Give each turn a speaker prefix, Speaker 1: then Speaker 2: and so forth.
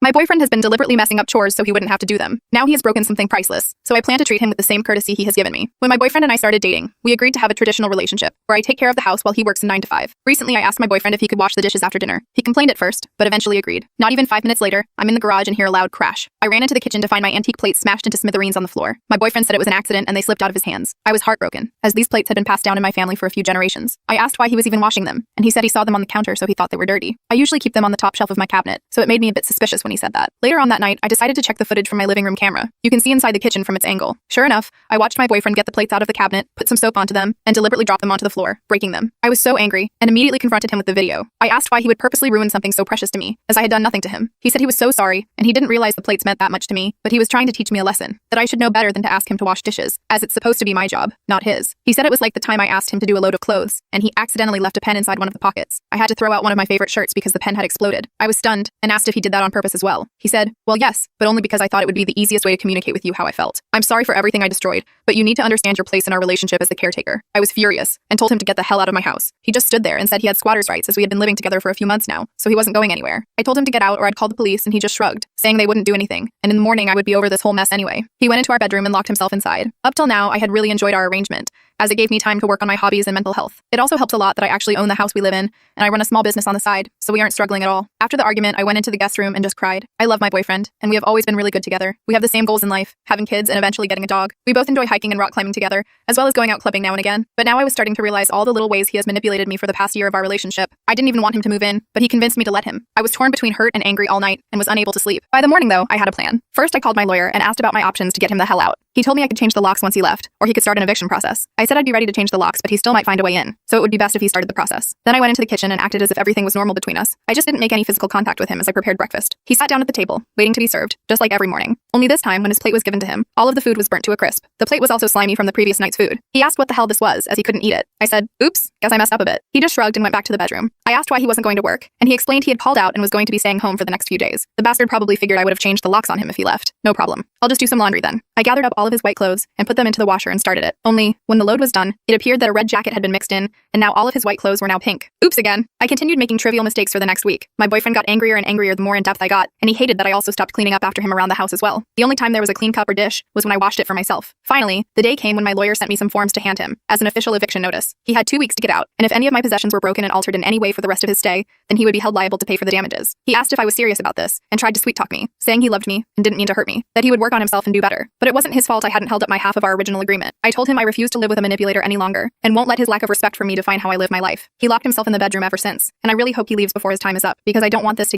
Speaker 1: My boyfriend has been deliberately messing up chores so he wouldn't have to do them. Now he has broken something priceless, so I plan to treat him with the same courtesy he has given me. When my boyfriend and I started dating, we agreed to have a traditional relationship, where I take care of the house while he works 9 to 5. Recently, I asked my boyfriend if he could wash the dishes after dinner. He complained at first, but eventually agreed. Not even 5 minutes later, I'm in the garage and hear a loud crash. I ran into the kitchen to find my antique plates smashed into smithereens on the floor. My boyfriend said it was an accident and they slipped out of his hands. I was heartbroken, as these plates had been passed down in my family for a few generations. I asked why he was even washing them, and he said he saw them on the counter so he thought they were dirty. I usually keep them on the top shelf of my cabinet, so it made me a bit suspicious when he said that. Later on that night, I decided to check the footage from my living room camera. You can see inside the kitchen from its angle. Sure enough, I watched my boyfriend get the plates out of the cabinet, put some soap onto them, and deliberately drop them onto the floor, breaking them. I was so angry, and immediately confronted him with the video. I asked why he would purposely ruin something so precious to me, as I had done nothing to him. He said he was so sorry, and he didn't realize the plates meant that much to me, but he was trying to teach me a lesson, that I should know better than to ask him to wash dishes, as it's supposed to be my job, not his. He said it was like the time I asked him to do a load of clothes, and he accidentally left a pen inside one of the pockets. I had to throw out one of my favorite shirts because the pen had exploded. I was stunned, and asked if he did that on purpose as well. He said, well, yes, but only because I thought it would be the easiest way to communicate with you how I felt. I'm sorry for everything I destroyed, but you need to understand your place in our relationship as the caretaker. I was furious, and told him to get the hell out of my house. He just stood there and said he had squatter's rights as we had been living together for a few months now, so he wasn't going anywhere. I told him to get out or I'd call the police, and he just shrugged, saying they wouldn't do anything, and in the morning I would be over this whole mess anyway. He went into our bedroom and locked himself inside. Up till now, I had really enjoyed our arrangement, as it gave me time to work on my hobbies and mental health. It also helps a lot that I actually own the house we live in, and I run a small business on the side, so we aren't struggling at all. After the argument, I went into the guest room and just cried. I love my boyfriend, and we have always been really good together. We have the same goals in life, having kids and eventually getting a dog. We both enjoy hiking and rock climbing together, as well as going out clubbing now and again. But now I was starting to realize all the little ways he has manipulated me for the past year of our relationship. I didn't even want him to move in, but he convinced me to let him. I was torn between hurt and angry all night, and was unable to sleep. By the morning though, I had a plan. First, I called my lawyer and asked about my options to get him the hell out. He told me I could change the locks once he left, or he could start an eviction process. I said I'd be ready to change the locks, but he still might find a way in, so it would be best if he started the process. Then I went into the kitchen and acted as if everything was normal between us. I just didn't make any physical contact with him as I prepared breakfast. He sat down at the table, waiting to be served, just like every morning. Only this time, when his plate was given to him, all of the food was burnt to a crisp. The plate was also slimy from the previous night's food. He asked what the hell this was, as he couldn't eat it. I said, oops, guess I messed up a bit. He just shrugged and went back to the bedroom. I asked why he wasn't going to work, and he explained he had called out and was going to be staying home for the next few days. The bastard probably figured I would have changed the locks on him if he left. No problem. I'll just do some laundry then. I gathered up all of his white clothes and put them into the washer and started it. Only, when the load was done, it appeared that a red jacket had been mixed in, and now all of his white clothes were now pink. Oops again. I continued making trivial mistakes for the next week. My boyfriend got angrier and angrier the more in depth I got, and he hated that I also stopped cleaning up after him around the house as well. The only time there was a clean cup or dish was when I washed it for myself. Finally, the day came when my lawyer sent me some forms to hand him, as an official eviction notice. He had 2 weeks to get out, and if any of my possessions were broken and altered in any way for the rest of his stay, then he would be held liable to pay for the damages. He asked if I was serious about this, and tried to sweet-talk me, saying he loved me and didn't mean to hurt me, that he would work on himself and do better. But it wasn't his fault I hadn't held up my half of our original agreement. I told him I refused to live with a manipulator any longer, and won't let his lack of respect for me define how I live my life. He locked himself in the bedroom ever since, and I really hope he leaves before his time is up, because I don't want this to